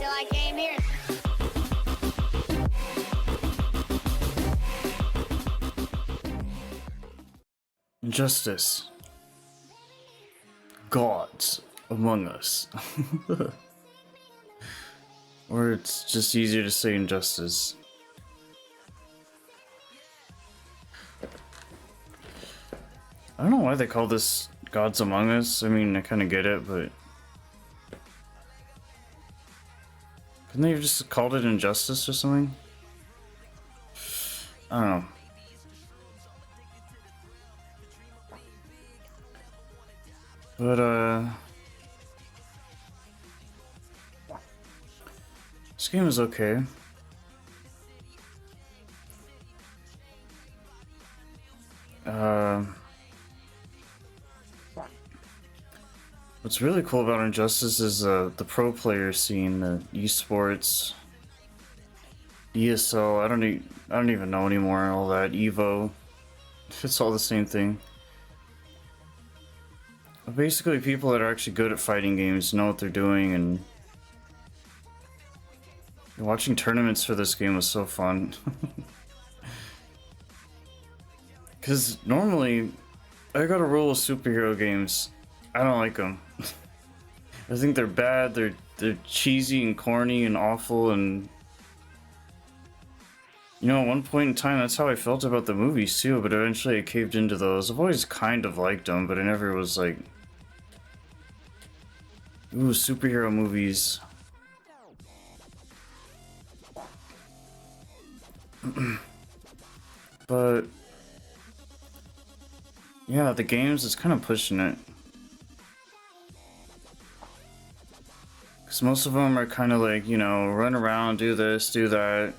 till I came here. Injustice. Gods among us. Or it's just easier to say injustice. I don't know why they call this Gods Among Us. I mean, I kind of get it, but couldn't they have just called it Injustice or something? I don't know. But, this game is okay. What's really cool about Injustice is the pro player scene, the esports, ESL. I don't even know anymore. All that Evo, it's all the same thing. Basically, people that are actually good at fighting games know what they're doing, and watching tournaments for this game was so fun. Because normally, I got a rule with superhero games. I don't like them. I think they're bad. They're cheesy and corny and awful, and you know, at one point in time, that's how I felt about the movies too. But eventually, I caved into those. I've always kind of liked them, but I never was like, ooh, superhero movies. But yeah, the games is kind of pushing it. Because most of them are kind of like, you know, run around, do this, do that.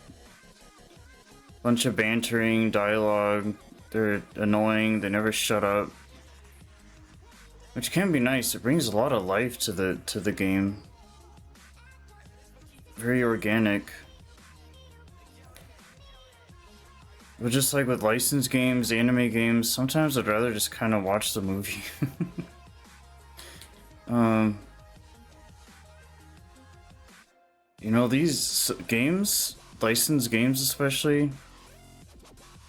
Bunch of bantering, dialogue. They're annoying, they never shut up. Which can be nice, it brings a lot of life to the game. Very organic. But just like with licensed games, anime games, sometimes I'd rather just kind of watch the movie. You know, these games, licensed games especially,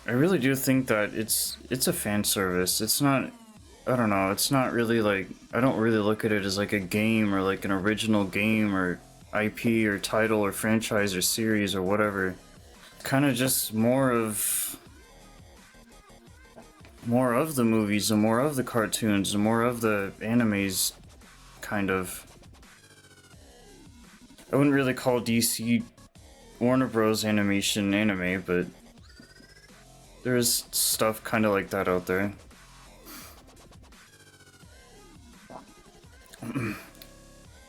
I really do think that it's a fan service. It's not, I don't know, it's not really like, I don't really look at it as like a game or like an original game or IP or title or franchise or series or whatever. Kind of just more of the movies and more of the cartoons and more of the animes, kind of. I wouldn't really call DC Warner Bros. Animation anime, but there's stuff kind of like that out there. I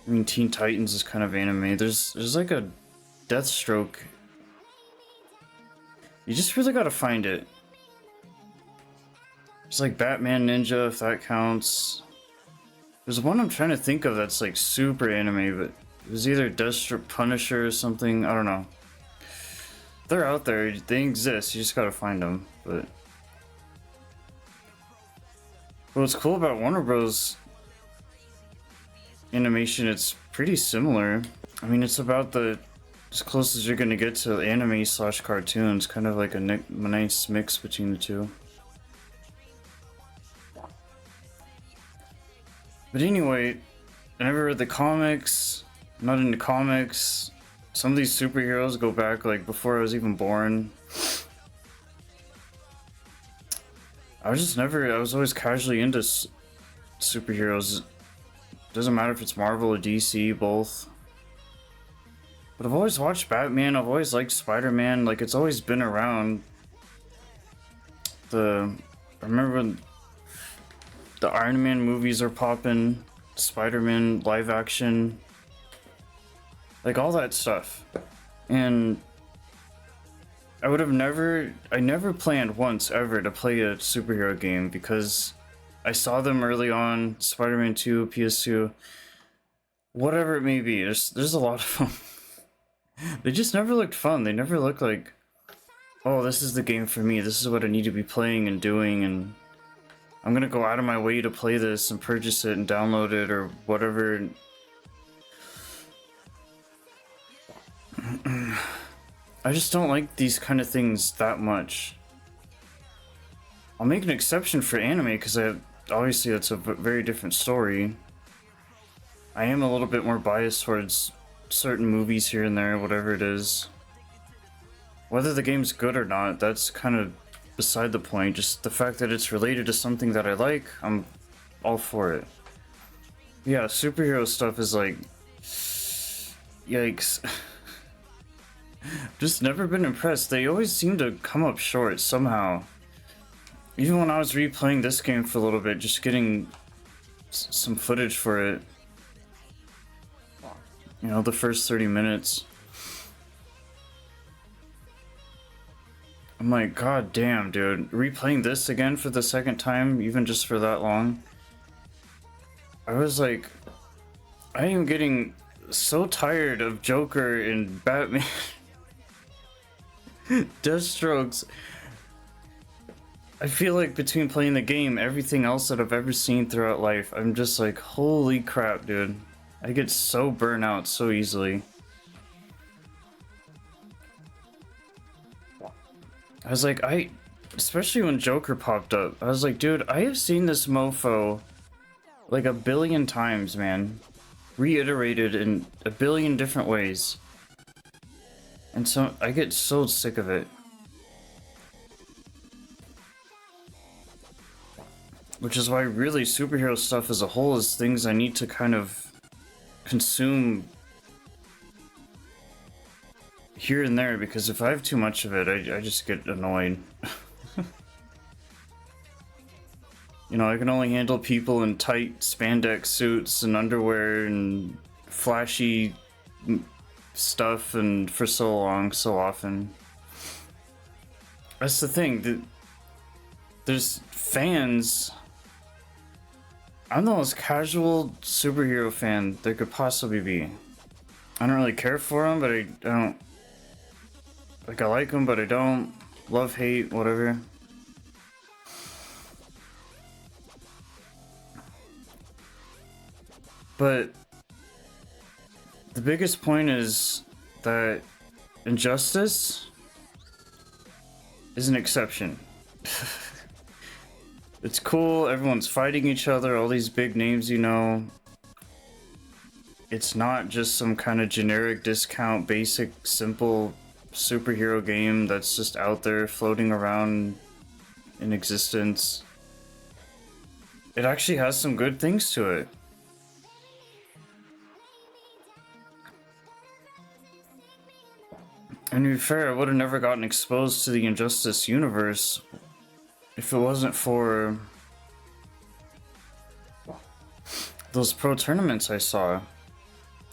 mean, Teen Titans is kind of anime. There's like a Deathstroke. You just really gotta find it. It's like Batman Ninja, if that counts. There's one I'm trying to think of that's like super anime, but it was either Deathstroke, Punisher or something. I don't know. They're out there. They exist. You just gotta find them. But what's cool about Warner Bros. Animation, it's pretty similar. I mean, it's about as close as you're gonna get to anime slash cartoons. Kind of like a nice mix between the two. But anyway, I never read the comics. I'm not into comics. Some of these superheroes go back like before I was even born. I was always casually into superheroes. Doesn't matter if it's Marvel or DC, both. But I've always watched Batman, I've always liked Spider-Man, like it's always been around. I remember when the Iron Man movies are popping, Spider-Man live action, like all that stuff. And I never planned once ever to play a superhero game because I saw them early on, Spider-Man 2, PS2, whatever it may be. There's a lot of them. They just never looked fun. They never looked like, oh, this is the game for me. This is what I need to be playing and doing, and I'm gonna go out of my way to play this and purchase it and download it or whatever. I just don't like these kind of things that much. I'll make an exception for anime because obviously that's a very different story. I am a little bit more biased towards certain movies here and there, whatever it is. Whether the game's good or not, that's kind of beside the point. Just the fact that it's related to something that I like, I'm all for it. Yeah, superhero stuff is like... Yikes. Just never been impressed. They always seem to come up short somehow. Even when I was replaying this game for a little bit, just getting some footage for it. You know, the first 30 minutes. I'm like, god damn, dude. Replaying this again for the second time, even just for that long. I was like, I am getting so tired of Joker and Batman. Deathstrokes. I feel like between playing the game, everything else that I've ever seen throughout life, I'm just like, holy crap, dude. I get so burnt out so easily. I was like, especially when Joker popped up, I was like, dude, I have seen this mofo like a billion times, man. Reiterated in a billion different ways. And so I get so sick of it. Which is why really superhero stuff as a whole is things I need to kind of consume here and there, because if I have too much of it, I just get annoyed. You know, I can only handle people in tight spandex suits and underwear and flashy stuff and for so long, so often. That's the thing. There's fans. I'm the most casual superhero fan there could possibly be. I don't really care for them, but I don't... Like, I like them, but I don't. Love, hate, whatever. But the biggest point is that Injustice is an exception. It's cool, everyone's fighting each other, all these big names, you know. It's not just some kind of generic discount, basic, simple superhero game that's just out there floating around in existence. It actually has some good things to it. And to be fair, I would have never gotten exposed to the Injustice universe if it wasn't for those pro tournaments I saw.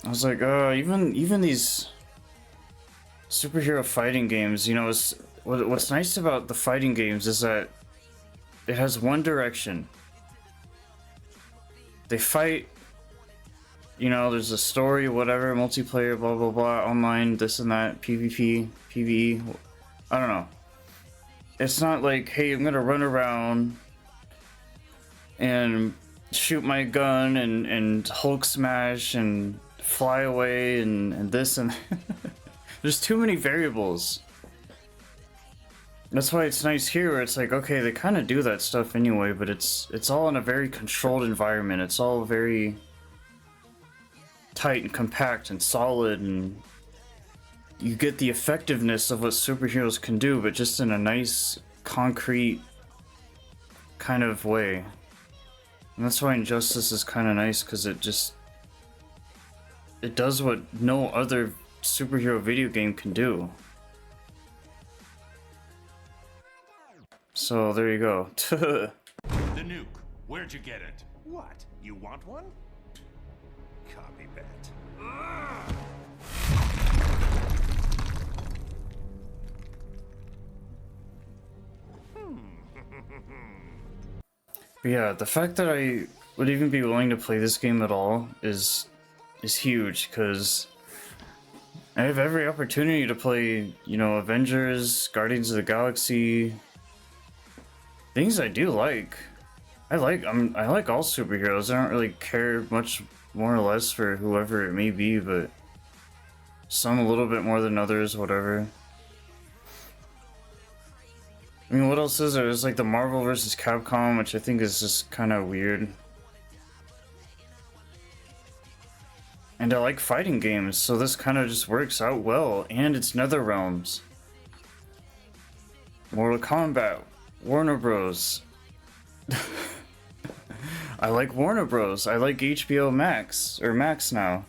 I was like, even these superhero fighting games, you know, what's nice about the fighting games is that it has one direction. They fight, you know, there's a story, whatever, multiplayer, blah blah blah, online, this and that, PvP, PvE, I don't know. It's not like, hey, I'm gonna run around and shoot my gun and Hulk smash and fly away and this and there's too many variables. That's why it's nice here where it's like, okay, they kind of do that stuff anyway, but it's all in a very controlled environment. It's all very tight and compact and solid, and you get the effectiveness of what superheroes can do, but just in a nice, concrete kind of way. And that's why Injustice is kind of nice, because it does what no other superhero video game can do. So there you go. The nuke. Where'd you get it? What? You want one? Copy that. But yeah, the fact that I would even be willing to play this game at all is huge, because I have every opportunity to play, you know, Avengers, Guardians of the Galaxy, things I do like. I like all superheroes. I don't really care much more or less for whoever it may be, but Some a little bit more than others, whatever. I mean, what else is there? There's like the Marvel vs. Capcom, which I think is just kind of weird. And I like fighting games, so this kind of just works out well. And it's NetherRealms. Mortal Kombat. Warner Bros. I like Warner Bros. I like HBO Max, or Max now.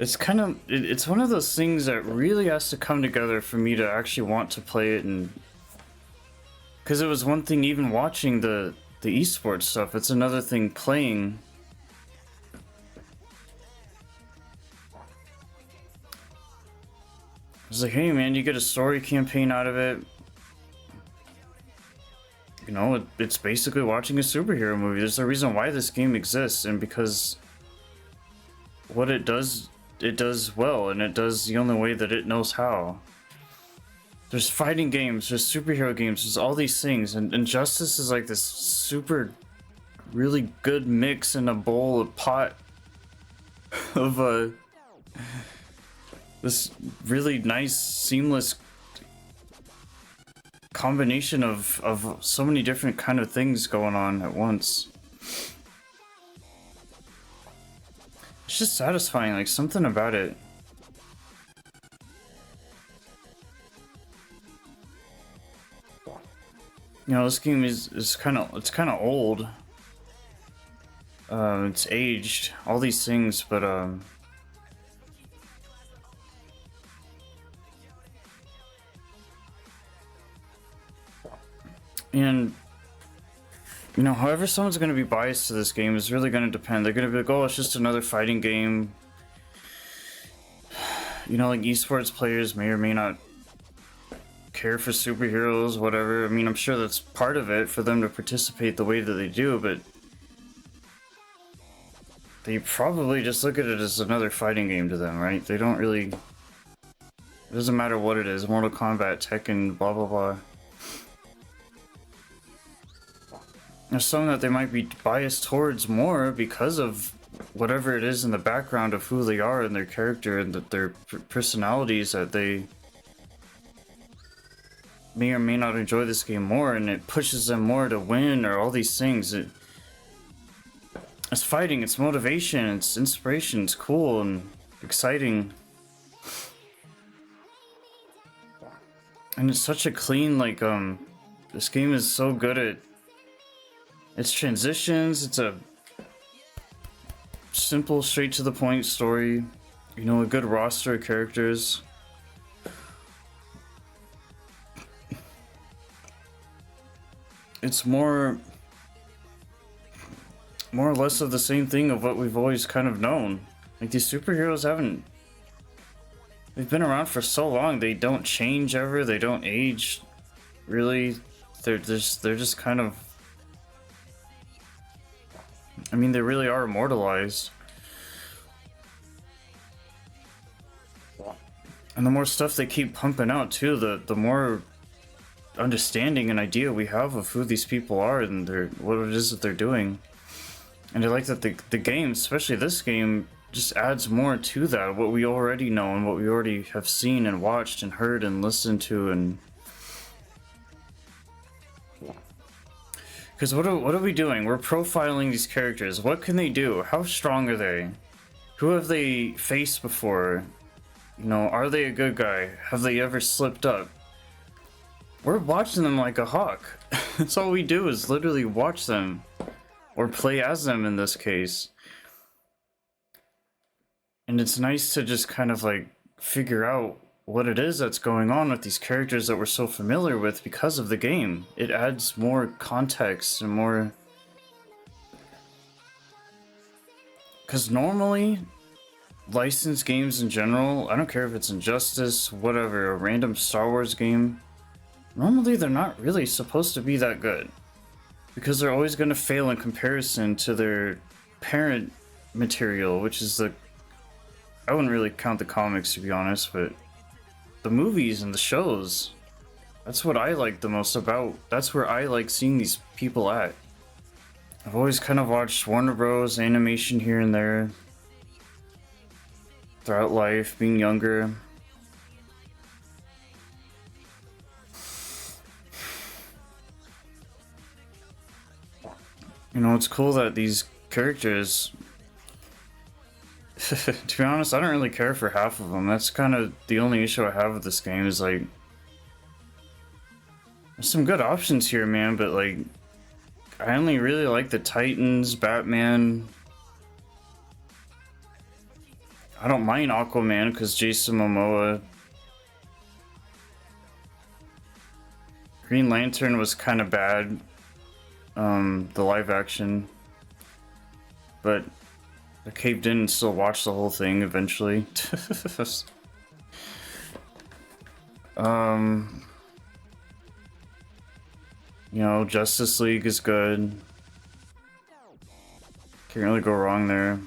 It's kind of, it's one of those things that really has to come together for me to actually want to play it. And because it was one thing even watching the esports stuff, it's another thing playing. It's like, hey man, you get a story campaign out of it. You know, it's basically watching a superhero movie. There's a reason why this game exists, and because what it does well, and it does the only way that it knows how. There's fighting games, there's superhero games, there's all these things, and Injustice is like this super, really good mix in a bowl, a pot of this really nice, seamless combination of so many different kind of things going on at once. It's just satisfying, like something about it. You know, this game is kind of old. It's aged, all these things, but and you know, however someone's going to be biased to this game is really going to depend. They're going to be like, oh, it's just another fighting game. You know, like esports players may or may not care for superheroes, whatever. I mean, I'm sure that's part of it for them to participate the way that they do, but they probably just look at it as another fighting game to them, right? They don't really... It doesn't matter what it is, Mortal Kombat, Tekken, blah blah blah. There's some that they might be biased towards more because of whatever it is in the background of who they are and their character and their personalities, that they may or may not enjoy this game more, and it pushes them more to win, or all these things. It's fighting, it's motivation, it's inspiration, it's cool and exciting. And it's such a clean, like, this game is so good at its transitions. It's a simple, straight to the point story. You know, a good roster of characters. It's more or less of the same thing of what we've always kind of known. Like, these superheroes they've been around for so long, they don't change ever, they don't age, really. They're just kind of, I mean, they really are immortalized. And the more stuff they keep pumping out too, the more understanding and idea we have of who these people are and what it is that they're doing. And I like that the game, especially this game, just adds more to that, what we already know and what we already have seen and watched and heard and listened to. And because what are we doing? We're profiling these characters. What can they do? How strong are they? Who have they faced before? You know, are they a good guy? Have they ever slipped up? We're watching them like a hawk. That's all we do, is literally watch them. Or play as them in this case. And it's nice to just kind of like figure out what it is that's going on with these characters that we're so familiar with because of the game. It adds more context and more... Because normally, licensed games in general, I don't care if it's Injustice, whatever, a random Star Wars game, normally they're not really supposed to be that good. Because they're always going to fail in comparison to their parent material, which is the... I wouldn't really count the comics, to be honest, but the movies and the shows, that's what I like the most about. That's where I like seeing these people at. I've always kind of watched Warner Bros. Animation here and there. throughout life, being younger. You know, it's cool that these characters, to be honest, I don't really care for half of them. That's kind of the only issue I have with this game is like, there's some good options here, man, but like, I only really like the Titans, Batman. I don't mind Aquaman because Jason Momoa. Green Lantern was kind of bad, the live action, but I caved in and still watched the whole thing eventually. You know, Justice League is good. Can't really go wrong there.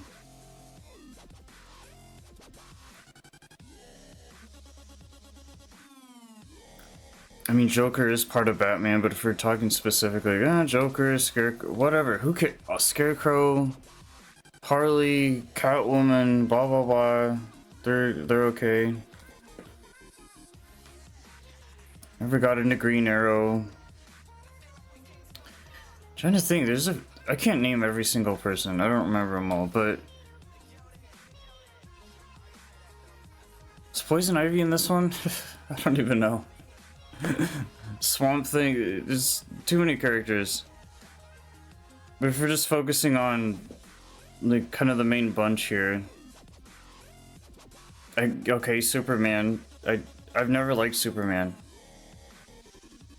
I mean, Joker is part of Batman, but if we're talking specifically, Joker, Scarecrow, whatever, who cares? Scarecrow, Harley, Catwoman, blah blah blah. They're okay. Never got into Green Arrow. Trying to think, I can't name every single person. I don't remember them all, but is Poison Ivy in this one? I don't even know. Swamp Thing, there's too many characters. But if we're just focusing on like kind of the main bunch here, okay, Superman. I've never liked Superman.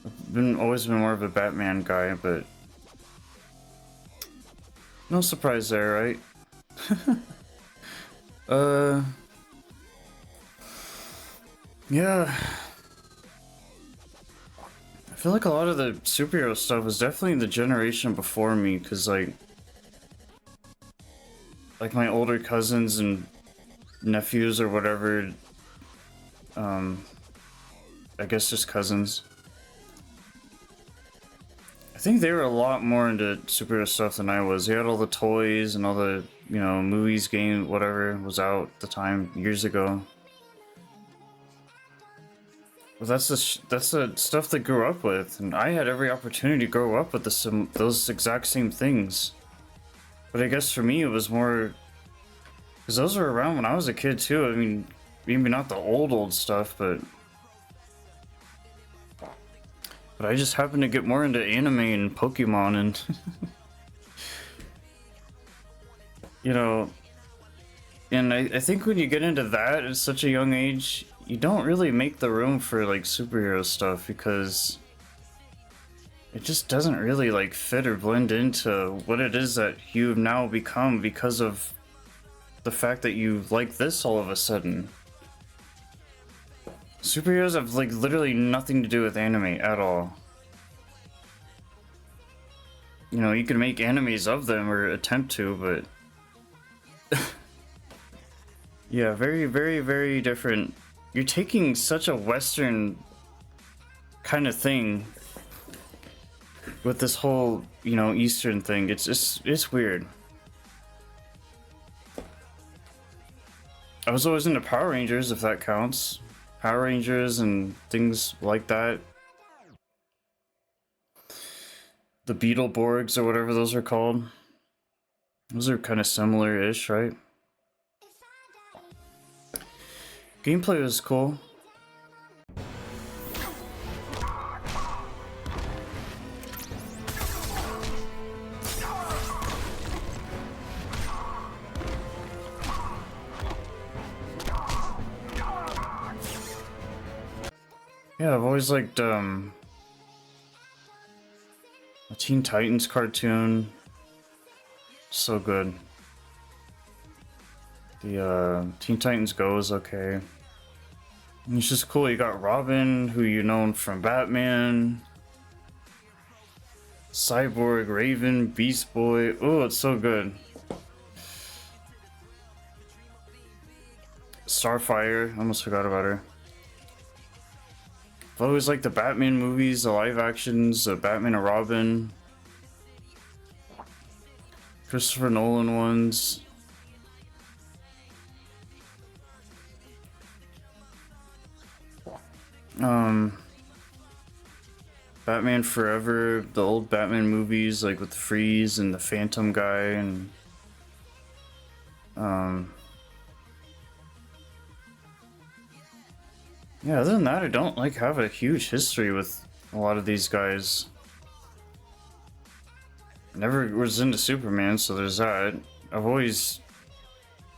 I've always been more of a Batman guy, but no surprise there, right? Yeah. I feel like a lot of the superhero stuff was definitely the generation before me, because like my older cousins and nephews or whatever, I guess just cousins, I think they were a lot more into superhero stuff than I was. They had all the toys and all the, you know, movies, game, whatever was out at the time, years ago. Well, that's the stuff they grew up with, and I had every opportunity to grow up with those exact same things. But I guess for me it was more because those were around when I was a kid too. I mean, maybe not the old stuff, but I just happened to get more into anime and Pokemon, and you know, and I think when you get into that at such a young age, you don't really make the room for like superhero stuff because it just doesn't really like fit or blend into what it is that you've now become because of the fact that you like this all of a sudden. Superheroes have like literally nothing to do with anime at all. You know, you can make animes of them or attempt to, but yeah, very, very, very different. You're taking such a Western kind of thing with this whole, you know, Eastern thing. It's weird. I was always into Power Rangers, if that counts. Power Rangers and things like that. The Beetleborgs or whatever those are called. Those are kind of similar-ish, right? Gameplay was cool. Yeah, I've always liked a Teen Titans cartoon. So good. The Teen Titans Go is okay. And it's just cool. You got Robin, who you know from Batman, Cyborg, Raven, Beast Boy. Oh, it's so good. Starfire, I almost forgot about her. I've always liked the Batman movies, the live actions, the Batman and Robin, Christopher Nolan ones. Batman Forever, the old Batman movies, like with Freeze and the Phantom guy, and yeah, other than that, I don't like have a huge history with a lot of these guys. Never was into Superman, so there's that. I've always,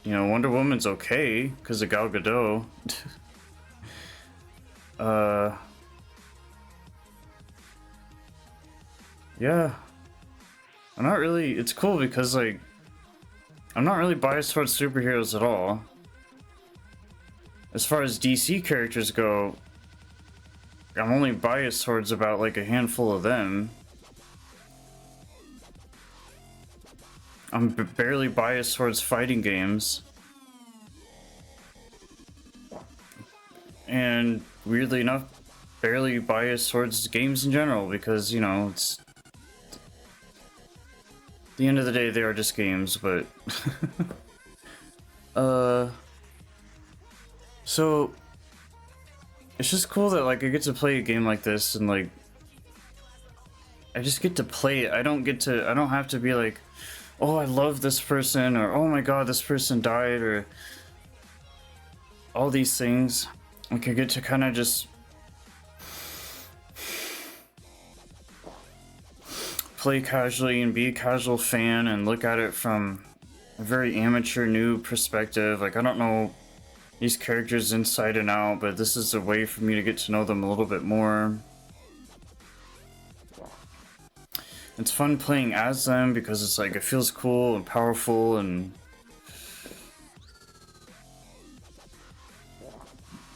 you know, Wonder Woman's okay because of Gal Gadot. Yeah, I'm not really. It's cool because like I'm not really biased towards superheroes at all. As far as DC characters go, I'm only biased towards about like a handful of them. I'm barely biased towards fighting games. And weirdly enough, barely biased towards games in general because, you know, it's... At the end of the day, they are just games, but... So... It's just cool that, like, I get to play a game like this and, like... I just get to play it. I don't have to be like, oh, I love this person, or oh my god, this person died, or... all these things. Like, I get to kind of just... play casually and be a casual fan and look at it from a very amateur new perspective. Like, I don't know these characters inside and out, but this is a way for me to get to know them a little bit more. It's fun playing as them because it's like, it feels cool and powerful and,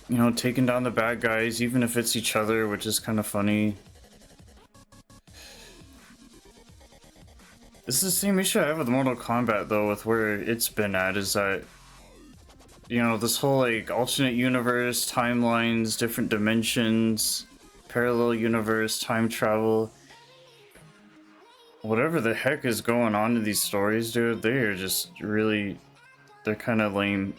you know, taking down the bad guys, even if it's each other, which is kind of funny. This is the same issue I have with Mortal Kombat, though, with where it's been at, is that, you know, this whole, like, alternate universe, timelines, different dimensions, parallel universe, time travel. Whatever the heck is going on in these stories, dude, they are just really... they're kind of lame.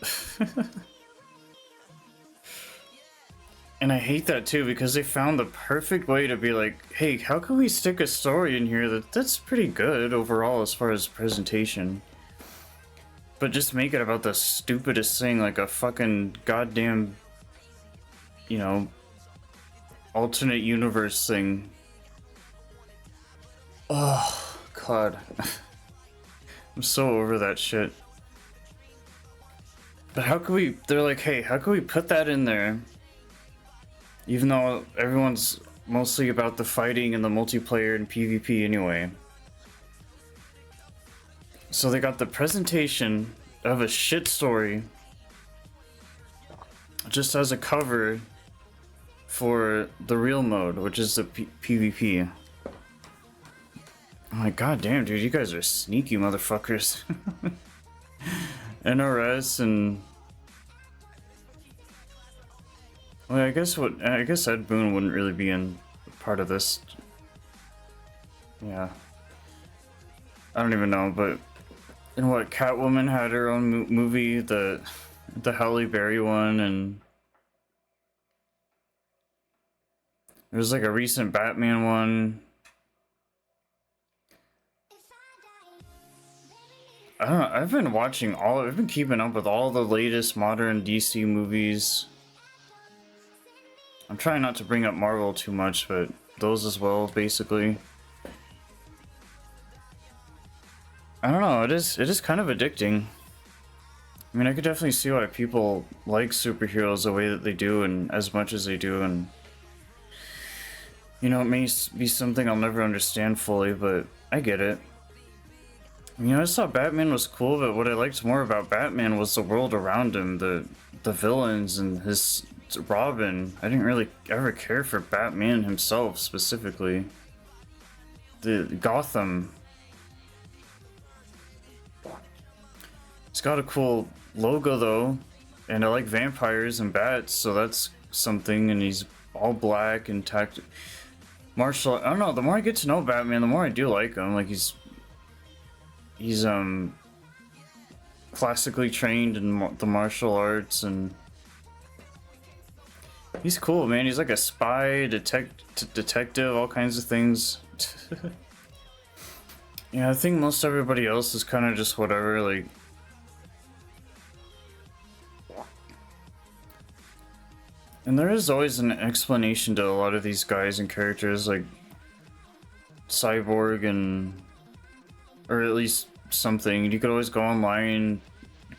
And I hate that too, because they found the perfect way to be like, hey, how can we stick a story in here that's pretty good overall as far as presentation, but just make it about the stupidest thing, like a fucking goddamn, you know, alternate universe thing. Oh, God. I'm so over that shit. But how can we, they're like, hey, how can we put that in there? Even though everyone's mostly about the fighting and the multiplayer and PvP anyway. So they got the presentation of a shit story just as a cover for the real mode, which is the PvP. I'm like, god damn, dude, you guys are sneaky motherfuckers. NRS and... well, I guess Ed Boon wouldn't really be in part of this. Yeah. I don't even know, but... and what, Catwoman had her own movie, the Halle Berry one, and... there was like a recent Batman one. I don't know, I've been keeping up with all the latest modern DC movies. I'm trying not to bring up Marvel too much, but those as well, basically. I don't know, it is kind of addicting. I mean, I could definitely see why people like superheroes the way that they do and as much as they do, and you know, it may be something I'll never understand fully, but I get it. You know, I just thought Batman was cool, but what I liked more about Batman was the world around him, the villains and his Robin. I didn't really ever care for Batman himself specifically. The Gotham. It's got a cool logo though, and I like vampires and bats, so that's something. And he's all black and martial. I don't know. The more I get to know Batman, the more I do like him. Like he's classically trained in the martial arts, and He's cool, man. He's like a spy, detective, all kinds of things. Yeah, I think most everybody else is kind of just whatever, like... And there is always an explanation to a lot of these guys and characters, like... Cyborg and... Or at least something. You could always go online,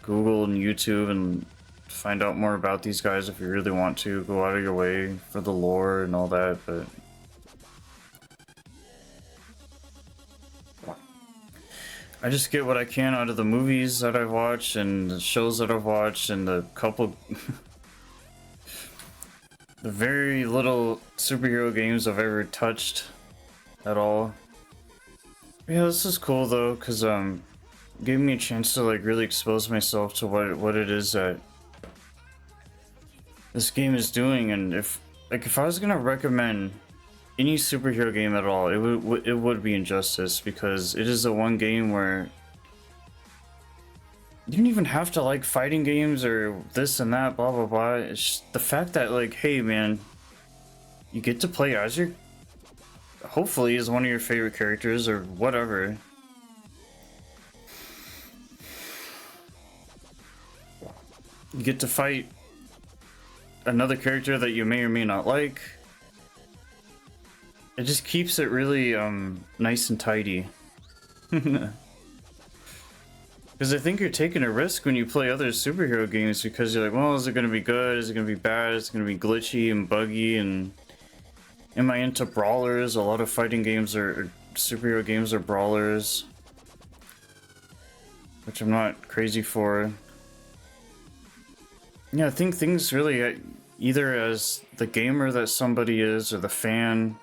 Google and YouTube, and find out more about these guys if you really want to. Go out of your way for the lore and all that, but... I just get what I can out of the movies that I've watched and the shows that I've watched and the couple... the very little superhero games I've ever touched at all. Yeah, this is cool though, because gave me a chance to like really expose myself to what it is that this game is doing. And if I was gonna recommend any superhero game at all, it would be Injustice, because it is the one game where you don't even have to like fighting games or this and that, blah blah blah. It's just the fact that like, hey man, you get to play as your, hopefully is one of your favorite characters or whatever. You get to fight another character that you may or may not like. It just keeps it really nice and tidy. Because I think you're taking a risk when you play other superhero games, because you're like, well, is it going to be good? Is it going to be bad? Is it going to be glitchy and buggy? And am I into brawlers? A lot of fighting games or superhero games are brawlers, which I'm not crazy for. Yeah, I think things really, either as the gamer that somebody is or the fan,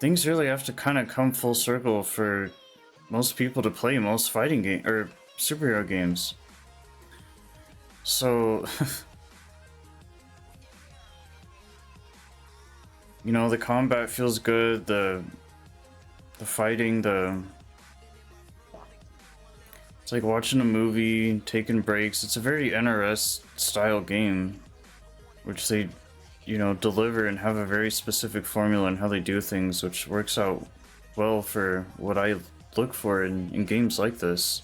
things really have to kind of come full circle for most people to play most fighting game or superhero games. So, you know, the combat feels good, the fighting, it's like watching a movie, taking breaks. It's a very NRS style game, which they, you know, deliver and have a very specific formula in how they do things, which works out well for what I look for in games like this.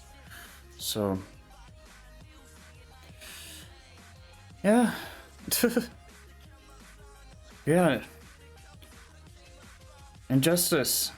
So, yeah. Yeah. Injustice.